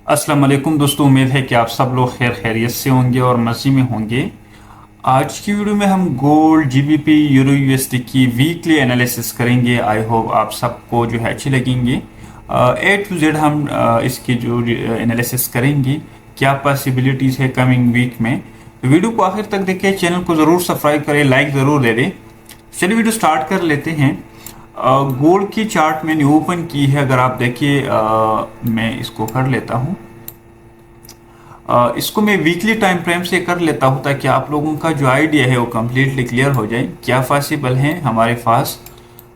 अस्सलाम वालेकुम दोस्तों, उम्मीद है कि आप सब लोग खैर खैरियत से होंगे और मज़े में होंगे। आज की वीडियो में हम गोल्ड, जीबीपी, यूरो यूएसडी की वीकली एनालिसिस करेंगे। आई होप आप सबको जो है अच्छी लगेंगे। ए टू जेड हम इसकी जो एनालिसिस करेंगे, क्या पॉसिबिलिटीज़ है कमिंग वीक में। तो वीडियो को आखिर तक देखें, चैनल को ज़रूर सब्सक्राइब करें, लाइक ज़रूर दे दें। चलिए वीडियो स्टार्ट कर लेते हैं। गोल्ड की चार्ट मैंने ओपन की है, अगर आप देखिए मैं इसको कर लेता हूँ। इसको मैं वीकली टाइम फ्रेम से कर लेता हूँ ताकि आप लोगों का जो आइडिया है वो कम्प्लीटली क्लियर हो जाए, क्या पॉसिबल है हमारे पास।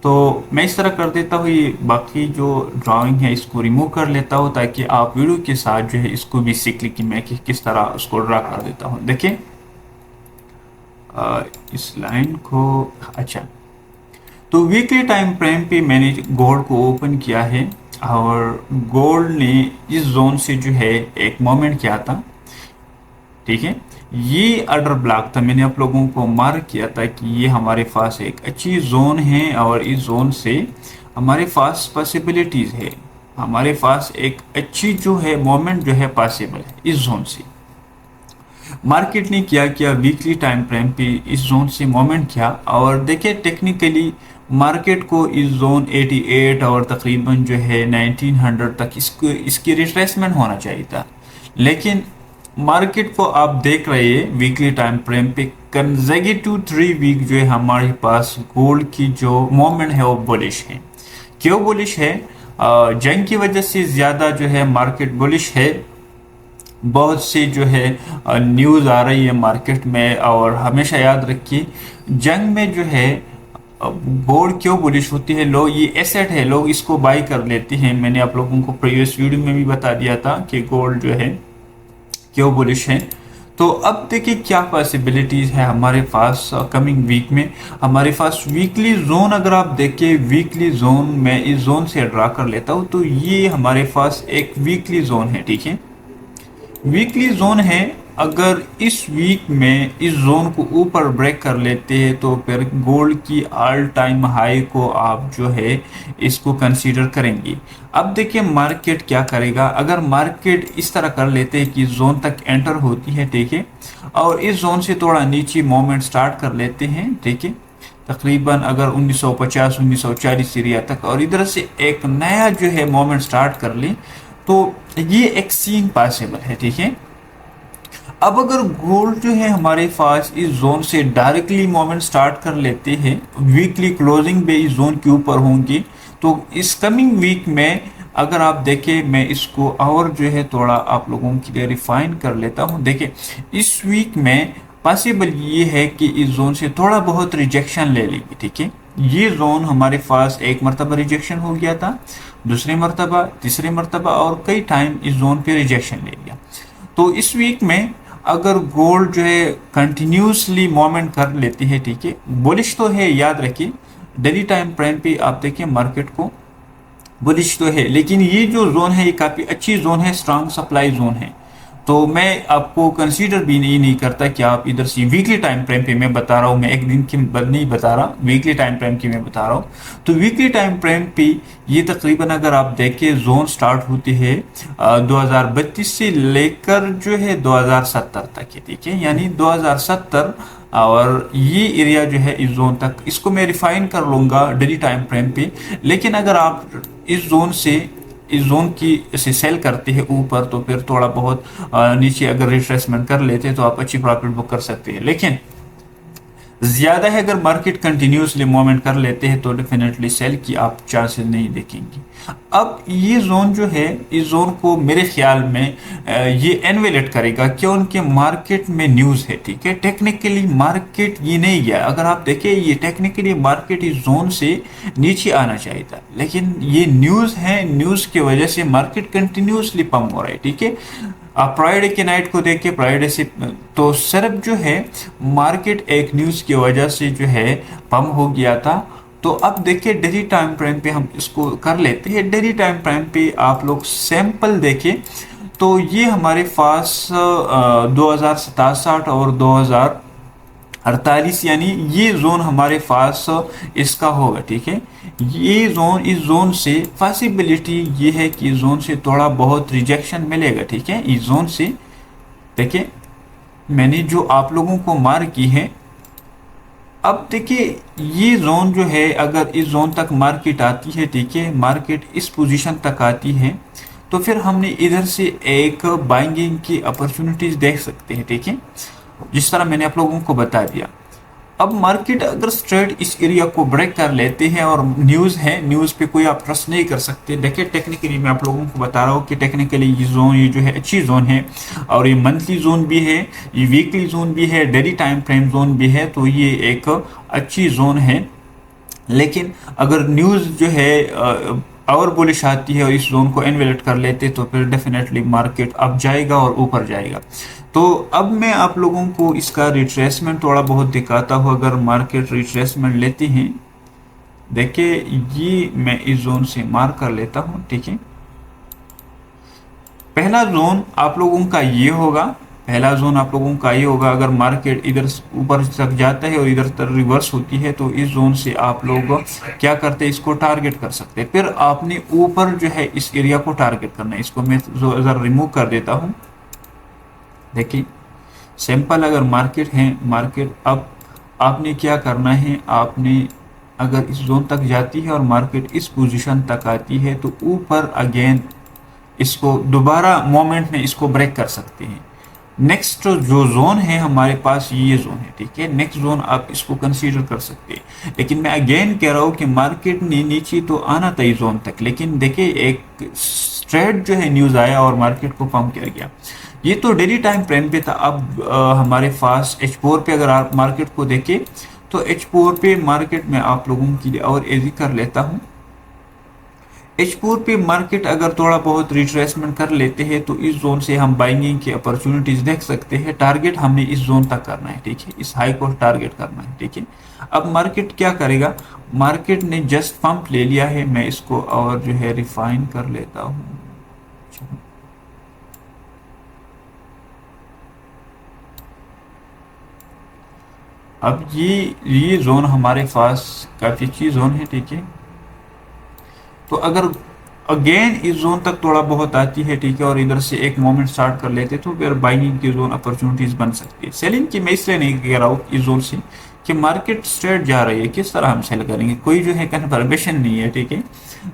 तो मैं इस तरह कर देता हूँ, ये बाकी जो ड्राइंग है इसको रिमूव कर लेता हूँ ताकि आप वीडियो के साथ जो है इसको भी सीख लें कि मैं किस तरह उसको ड्रा कर देता हूँ। देखिए इस लाइन को, अच्छा, तो वीकली टाइम फ्रेम पे मैंने गोल्ड को ओपन किया है और गोल्ड ने इस जोन से जो है एक मोमेंट किया था, ठीक है। ये ऑर्डर ब्लॉक था, मैंने आप लोगों को मार्क किया था कि ये हमारे पास एक अच्छी जोन है और इस जोन से हमारे पास पॉसिबिलिटीज है, हमारे पास एक अच्छी जो है मोमेंट जो है पॉसिबल है इस जोन से। मार्केट ने क्या किया, वीकली टाइम फ्रेम पे इस जोन से मोमेंट किया और देखिए टेक्निकली मार्केट को इस जोन 88 और तकरीबन जो है 1900 तक इसकी रिट्रेसमेंट होना चाहिए था। लेकिन मार्केट को आप देख रहे हैं वीकली टाइम फ्रेम पे कंसेक्यूटिव 3 वीक जो है हमारे पास गोल्ड की जो मोमेंट है वो बुलिश है। क्यों बुलिश है? जंग की वजह से ज़्यादा जो है मार्केट बुलिश है। बहुत सी जो है न्यूज़ आ रही है मार्केट में, और हमेशा याद रखिए जंग में जो है गोल्ड क्यों बुलिश होती है, लोग ये एसेट है, लोग इसको बाई कर लेते हैं। मैंने आप लोगों को प्रीवियस वीडियो में भी बता दिया था कि गोल्ड जो है क्यों बुलिश है। तो अब देखिए क्या पॉसिबिलिटीज है हमारे पास कमिंग वीक में। हमारे पास वीकली जोन, अगर आप देखिए वीकली जोन में इस जोन से ड्रा कर लेता हूँ, तो ये हमारे पास एक वीकली जोन है, ठीक है, वीकली जोन है। अगर इस वीक में इस जोन को ऊपर ब्रेक कर लेते हैं तो फिर गोल्ड की ऑल टाइम हाई को आप जो है इसको कंसीडर करेंगे। अब देखिए मार्केट क्या करेगा, अगर मार्केट इस तरह कर लेते हैं कि जोन तक एंटर होती है, ठीक है, और इस जोन से थोड़ा नीचे मूवमेंट स्टार्ट कर लेते हैं, ठीक है, तकरीबन अगर 1950 1940 एरिया तक, और इधर से एक नया जो है मूवमेंट स्टार्ट कर ले तो ये एक सीन पॉसिबल है, ठीक है। अब अगर गोल्ड जो है हमारे पास इस जोन से डायरेक्टली मूवमेंट स्टार्ट कर लेते हैं, वीकली क्लोजिंग भी इस जोन के ऊपर होंगी, तो इस कमिंग वीक में अगर आप देखें, मैं इसको और जो है थोड़ा आप लोगों के लिए रिफाइन कर लेता हूं। देखिए इस वीक में पॉसिबल ये है कि इस जोन से थोड़ा बहुत रिजेक्शन ले लेंगे, ठीक है। ये जोन हमारे पास एक मरतबा रिजेक्शन हो गया था, दूसरी मरतबा, तीसरी मरतबा, और कई टाइम इस जोन पे रिजेक्शन ले लिया। तो इस वीक में अगर गोल्ड जो है कंटिन्यूसली मूवमेंट कर लेती है, ठीक है, बुलिश तो है, याद रखिए डेली टाइम फ्रेम पे आप देखिए मार्केट को बुलिश तो है, लेकिन ये जो जोन है ये काफ़ी अच्छी जोन है, स्ट्रांग सप्लाई जोन है। तो मैं आपको कंसीडर भी नहीं करता कि आप इधर से वीकली टाइम फ्रेम पे मैं बता रहा हूँ, मैं एक दिन की नहीं बता रहा, वीकली टाइम फ्रेम की मैं बता रहा हूँ। तो वीकली टाइम फ्रेम पे ये तकरीबन अगर आप देखें जोन स्टार्ट होती है 2032 से लेकर जो है 2070 तक है, ठीक है, यानी 2070, और ये एरिया जो है इस जोन तक, इसको मैं रिफाइन कर लूँगा डेली टाइम फ्रेम पे। लेकिन अगर आप इस जोन से इस जोन की से सेल करते हैं ऊपर, तो फिर थोड़ा बहुत नीचे अगर रिट्रेसमेंट कर लेते हैं तो आप अच्छी प्रॉफिट बुक कर सकते हैं। लेकिन ज्यादा है, अगर मार्केट कंटिन्यूसली मूवमेंट कर लेते हैं तो डेफिनेटली सेल की आप चांसेस नहीं देखेंगे। अब ये जोन जो है, इस जोन को मेरे ख्याल में ये एनवेलेट करेगा क्यों, उनके मार्केट में न्यूज़ है, ठीक है। टेक्निकली मार्केट ये नहीं गया, अगर आप देखें ये टेक्निकली मार्केट इस जोन से नीचे आना चाहिए था, लेकिन ये न्यूज़ है, न्यूज़ की वजह से मार्केट कंटिन्यूसली पम्प हो रहा है, ठीक है। आप फ्राइडे के नाइट को देखिए, फ्राइडे से तो सिर्फ जो है मार्केट एक न्यूज़ की वजह से जो है पम्प हो गया था। तो अब देखिए डेली टाइम फ्रेम पे हम इसको कर लेते हैं। डेली टाइम फ्रेम पे आप लोग सैंपल देखें तो ये हमारे पास 2067 और 2048, यानी ये जोन हमारे पास इसका होगा, ठीक है। ये जोन, इस जोन से पॉसिबिलिटी ये है कि इस जोन से थोड़ा बहुत रिजेक्शन मिलेगा, ठीक है। इस जोन से देखिए मैंने जो आप लोगों को मार्क की है, अब देखिए ये जोन जो है, अगर इस जोन तक मार्केट आती है, ठीक है, मार्केट इस पोजीशन तक आती है, तो फिर हमने इधर से एक बाइंगिंग की अपॉर्चुनिटीज देख सकते हैं, ठीक है, जिस तरह मैंने आप लोगों को बता दिया। अब मार्केट अगर स्ट्रेट इस एरिया को ब्रेक कर लेते हैं, और न्यूज़ है, न्यूज़ पे कोई आप ट्रस्ट नहीं कर सकते। देखिए टेक्निकली मैं आप लोगों को बता रहा हूँ कि टेक्निकली ये जोन, ये जो है अच्छी जोन है, और ये मंथली जोन भी है, ये वीकली जोन भी है, डेली टाइम फ्रेम जोन भी है, तो ये एक अच्छी जोन है। लेकिन अगर न्यूज़ जो है और बुलिश आती है और इस जोन को इन्वेलिड कर लेते, तो फिर डेफिनेटली मार्केट अप जाएगा और ऊपर जाएगा। तो अब मैं आप लोगों को इसका रिट्रेसमेंट थोड़ा बहुत दिखाता हूँ। अगर मार्केट रिट्रेसमेंट लेती है, देखिए ये मैं इस जोन से मार्क कर लेता हूँ, ठीक है। पहला जोन आप लोगों का ये होगा, पहला जोन आप लोगों का ये होगा। अगर मार्केट इधर ऊपर तक जाता है और इधर तक रिवर्स होती है, तो इस जोन से आप लोग क्या करते हैं, इसको टारगेट कर सकते हैं। फिर आपने ऊपर जो है इस एरिया को टारगेट करना है। इसको मैं जरा रिमूव कर देता हूँ। देखिए सिंपल, अगर मार्केट है, मार्केट अब आपने क्या करना है, आपने अगर इस जोन तक जाती है और मार्केट इस पोजीशन तक आती है, तो ऊपर अगेन इसको दोबारा मोमेंट में इसको ब्रेक कर सकते हैं। नेक्स्ट जो जोन है हमारे पास, ये जोन है, ठीक है। नेक्स्ट जोन आप इसको कंसीडर कर सकते हैं। लेकिन मैं अगेन कह रहा हूँ कि मार्केट ने नीचे तो आना था इस जोन तक, लेकिन देखिए एक स्ट्रेट जो है न्यूज़ आया और मार्केट को पंप कर गया। ये तो डेली टाइम फ्रेम पे था। अब हमारे पास H4 पे अगर आप मार्केट को देखें, तो H4 पे मार्केट में आप लोगों के लिए और इजी कर लेता हूँ। H4 पे मार्केट अगर थोड़ा बहुत रिट्रेसमेंट कर लेते हैं, तो इस जोन से हम बाइंगिंग की अपॉर्चुनिटीज देख सकते हैं। टारगेट हमने इस जोन तक करना है, ठीक है, इस हाई को टारगेट करना है, ठीक है। अब मार्केट क्या करेगा, मार्केट ने जस्ट पंप ले लिया है। मैं इसको और जो है रिफाइन कर लेता हूँ। अब ये जोन हमारे पास काफी अच्छी जोन है, ठीक है। तो अगर अगेन इस जोन तक थोड़ा बहुत आती है, ठीक है, और इधर से एक मोमेंट स्टार्ट कर लेते, तो फिर बाइंग की जोन अपॉर्चुनिटीज बन सकती है। सेलिंग की मैं इसलिए नहीं कह रहा हूँ इस जोन से कि मार्केट स्ट्रेट जा रही है, किस तरह हम सेल करेंगे, कोई जो है कन्फर्मेशन नहीं है, ठीक है।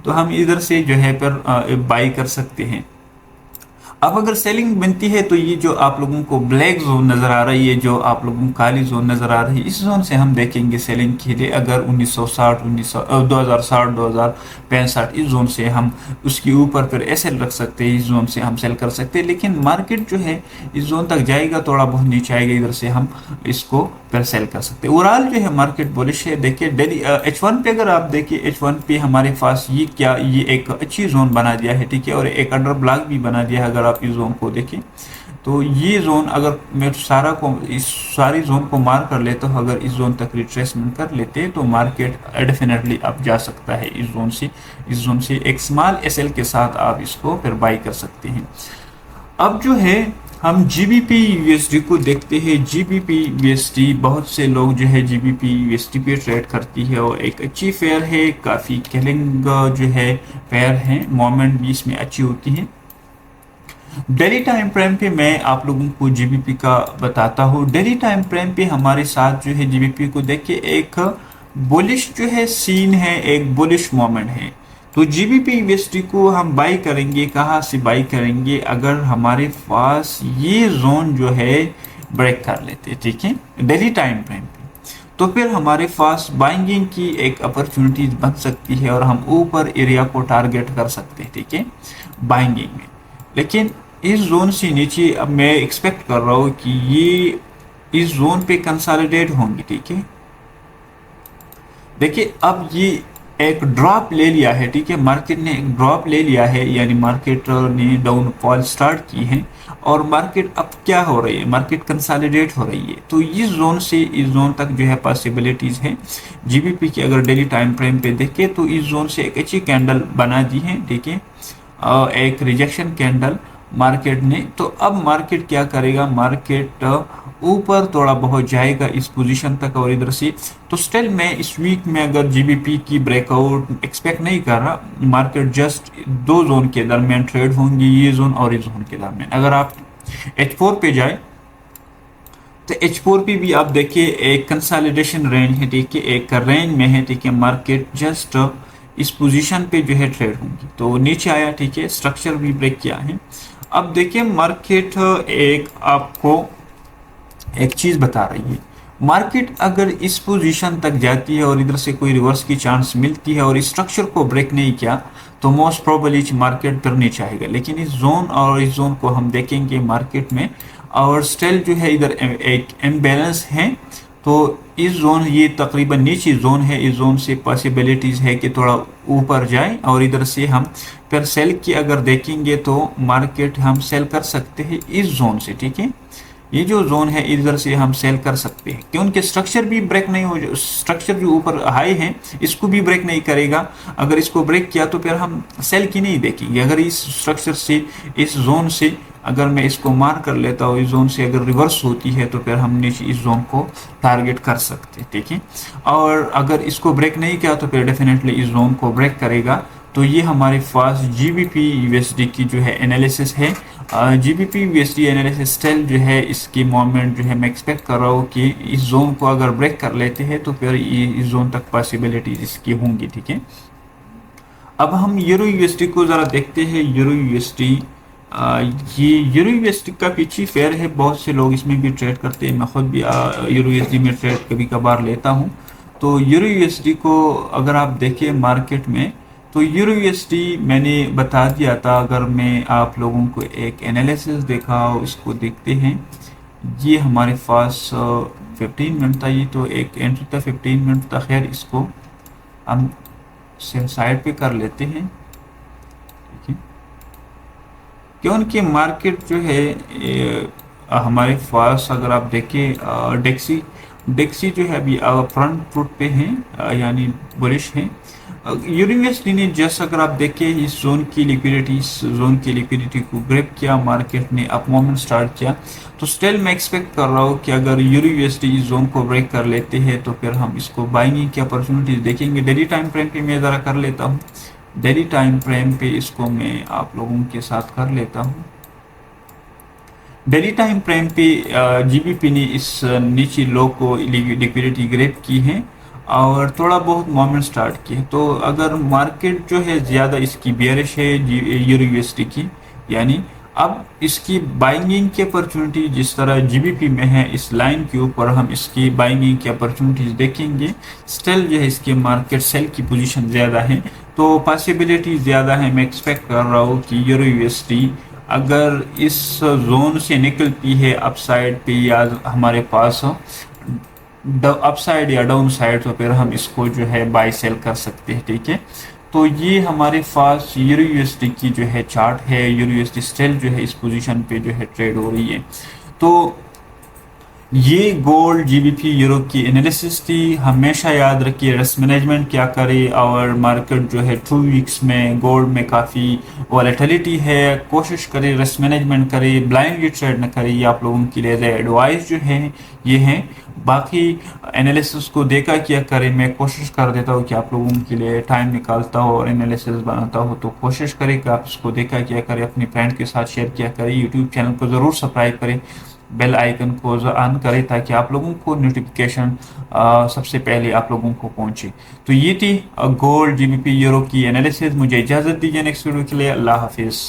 तो हम इधर से जो है फिर बाई कर सकते हैं। अब अगर सेलिंग बनती है, तो ये जो आप लोगों को ब्लैक जोन नजर आ रही है, जो आप लोगों को काली जोन नजर आ रही है, इस जोन से हम देखेंगे सेलिंग के लिए। अगर 1960 2060 2065 इस जोन से हम उसके ऊपर फिर एसएल रख सकते हैं, इस जोन से हम सेल कर सकते हैं। लेकिन मार्केट जो है इस जोन तक जाएगा, थोड़ा बहुत नीचे आएगा, इधर से हम इसको फिर सेल कर सकते हैं। ओवरऑल जो है मार्केट बुलिश है। देखिए डेली H1 पे अगर आप देखिए, H1 पे हमारे पास ये एक अच्छी जोन बना दिया है, ठीक है, और एक अंडर ब्लॉक भी बना दिया है। अगर आप इस जोन को देखें, तो ये जोन अगर मैं इस सारी जोन को मार कर लेता हूँ, अगर इस जोन तक रिट्रेसमेंट कर लेते हैं, तो मार्केट डेफिनेटली अप जा सकता है इस जोन से एक स्मॉल एसएल के साथ आप इसको फिर बाई कर सकते हैं। अब जो है हम जीबीपी यूएसडी को देखते हैं। जीबीपी यूएसडी बहुत से लोग जो है जीबीपी यूएसडी पे ट्रेड करती है, और एक अच्छी फेयर है, काफ़ी किलिंग जो है फेयर है, मोमेंट भी इसमें अच्छी होती है। डेली टाइम फ्रेम पे मैं आप लोगों को जीबीपी का बताता हूँ। डेली टाइम फ्रेम पे हमारे साथ जो है जीबीपी को देख के एक बुलिश जो है सीन है, एक बुलिश मोमेंट है। तो जीबीपी यूएसडी को हम बाई करेंगे, कहाँ से बाई करेंगे, अगर हमारे पास ये जोन जो है ब्रेक कर लेते, ठीक है, डेली टाइम फ्रेम पे, तो फिर हमारे पास बाइंगिंग की एक अपॉर्चुनिटीज बन सकती है, और हम ऊपर एरिया को टारगेट कर सकते हैं, ठीक है, बाइंगिंग में। लेकिन इस जोन से नीचे अब मैं एक्सपेक्ट कर रहा हूँ कि ये इस जोन पे कंसोलिडेट होंगी, ठीक है। देखिए अब ये एक ड्रॉप ले लिया है, ठीक है, मार्केट ने एक ड्रॉप ले लिया है, यानी मार्केट ने डाउनफॉल स्टार्ट की है, और मार्केट अब क्या हो रही है, मार्केट कंसोलिडेट हो रही है। तो इस जोन से इस जोन तक जो है पॉसिबिलिटीज है। जीबीपी की अगर डेली टाइम फ्रेम पे देखें, तो इस जोन से एक अच्छी कैंडल बना दी है, ठीक है, एक रिजेक्शन कैंडल, मार्केट ने। तो अब मार्केट क्या करेगा, मार्केट ऊपर थोड़ा बहुत जाएगा इस पोजीशन तक और इधर से। तो स्टिल मैं इस वीक में अगर जीबीपी की ब्रेकआउट एक्सपेक्ट नहीं कर रहा, मार्केट जस्ट दो जोन के दरमियान ट्रेड होंगी, ये जोन और इस जोन के दरमियान। अगर आप H4 पे जाए तो H4 पे भी आप देखिए एक कंसोलिडेशन रेंज है, ठीक है, एक रेंज में है, ठीक है, मार्केट जस्ट इस पोजीशन पे जो है ट्रेड होंगी। तो नीचे आया, ठीक है, स्ट्रक्चर भी ब्रेक किया है। अब देखिए मार्केट एक आपको एक चीज बता रही है, मार्केट अगर इस पोजीशन तक जाती है और इधर से कोई रिवर्स की चांस मिलती है और स्ट्रक्चर को ब्रेक नहीं किया तो मोस्ट प्रोबेबली मार्केट फिर नीचे आएगा। लेकिन इस जोन और इस जोन को हम देखेंगे मार्केट में, और स्टिल जो है इधर एक इम्बैलेंस है। तो इस जोन, ये तकरीबन नीचे जोन है, इस जोन से पॉसिबिलिटीज है कि थोड़ा ऊपर जाए और इधर से हम फिर सेल की अगर देखेंगे तो मार्केट हम सेल कर सकते हैं इस जोन से, ठीक है, ये जो जोन है इधर से हम सेल कर सकते हैं क्योंकि स्ट्रक्चर भी ब्रेक नहीं हो, स्ट्रक्चर जो ऊपर हाई है इसको भी ब्रेक नहीं करेगा। अगर इसको ब्रेक किया तो फिर हम सेल की नहीं देखेंगे। अगर इस स्ट्रक्चर से, इस जोन से अगर मैं इसको मार कर लेता हूँ, इस जोन से अगर रिवर्स होती है तो फिर हम नीचे इस जोन को टारगेट कर सकते हैं, ठीक है। और अगर इसको ब्रेक नहीं किया तो फिर डेफिनेटली इस जोन को ब्रेक करेगा। तो ये हमारे पास जीबीपी यूएसडी की जो है एनालिसिस है। जीबीपी यूएसडी एनालिसिस स्टिल जो है इसकी मूवमेंट जो है मैं एक्सपेक्ट कर रहा हूँ कि इस जोन को अगर ब्रेक कर लेते हैं तो फिर ये इस जोन तक पॉसिबिलिटीज इसकी होंगी, ठीक है। अब हम यूरो यूएसडी को ज़रा देखते हैं। यूरो यूएसडी, ये यूरो यूएसडी का पीछे फेयर है, बहुत से लोग इसमें भी ट्रेड करते हैं, मैं खुद भी यूरो यूएसडी में ट्रेड कभी कभार लेता हूँ। तो यूरो यूएसडी को अगर आप देखें मार्केट में, तो यूरो यूएसडी मैंने बता दिया था। अगर मैं आप लोगों को एक एनालिसिस देखा, इसको देखते हैं, ये हमारे पास 15 मिनट था, ये तो एक एंट्री था 15 मिनट था। खैर इसको हम साइड पे कर लेते हैं, ठीक है, क्योंकि मार्केट जो है हमारे पास अगर आप देखें डेक्सी डेक्सी जो है अभी फ्रंट फुट पे है, यानी बुलिश है। यूरोयूएसडी ने जस्ट अगर आप देखें इस जोन की लिक्विडिटी, इस जोन की लिक्विडिटी को ग्रैब किया, मार्केट ने अप मूवमेंट स्टार्ट किया। तो स्टिल मैं एक्सपेक्ट कर रहा हूँ कि अगर यूरोयूएसडी इस जोन को ब्रेक कर लेते हैं तो फिर हम इसको बाइंग की अपॉर्चुनिटीज देखेंगे। डेली टाइम फ्रेम पे मैं ज़रा कर लेता हूँ, डेली टाइम फ्रेम पे इसको मैं आप लोगों के साथ कर लेता हूँ। डेली टाइम फ्रेम पे जीबीपी ने इस नीचे लो को लिक्विडिटी ग्रैब की है और थोड़ा बहुत मूवमेंट स्टार्ट की है। तो अगर मार्केट जो है ज़्यादा इसकी बेयरिश है यूरो यूएसडी की, यानी अब इसकी बाइंगिंग की अपॉर्चुनिटी जिस तरह जीबीपी में है, इस लाइन के ऊपर हम इसकी बाइंगिंग की अपॉर्चुनिटीज देखेंगे। स्टिल जो है इसके मार्केट सेल की पोजीशन ज़्यादा है, तो पॉसिबिलिटी ज़्यादा है। मैं एक्सपेक्ट कर रहा हूँ कि यूरो यूएसडी अगर इस जोन से निकलती है अपसाइड पे या हमारे पास अपसाइड या डाउन साइड, तो फिर हम इसको जो है बाई सेल कर सकते हैं, ठीक है। तो ये हमारे पास यूरो यूएसडी की जो है चार्ट है। यूरो यूएसडी स्टिल जो है इस पोजीशन पे जो है ट्रेड हो रही है। तो ये गोल्ड जीबीपी यूरो की एनालिसिस थी। हमेशा याद रखिए रिस्क मैनेजमेंट क्या करे, और मार्केट जो है 2 वीक्स में गोल्ड में काफ़ी वॉलेटिलिटी है, कोशिश करे रिस्क मैनेजमेंट करे, ब्लाइंडली ट्रेड न करे। ये आप लोगों के लिए एडवाइस जो है ये है। बाकी एनालिसिस को देखा किया करें, मैं कोशिश कर देता हूँ कि आप लोगों के लिए टाइम निकालता हो और एनालिसिस बनाता हो, तो कोशिश करें कि आप इसको देखा किया करें, अपने फ्रेंड के साथ शेयर किया करें। यूट्यूब चैनल को ज़रूर सब्सक्राइब करें, बेल आइकन को ऑन करें ताकि आप लोगों को नोटिफिकेशन सबसे पहले आप लोगों को पहुंचे। तो ये थी गोल्ड जीबीपी यूरो की एनालिसिस। मुझे इजाज़त दीजिए नेक्स्ट वीडियो के लिए। अल्लाह हाफिज़।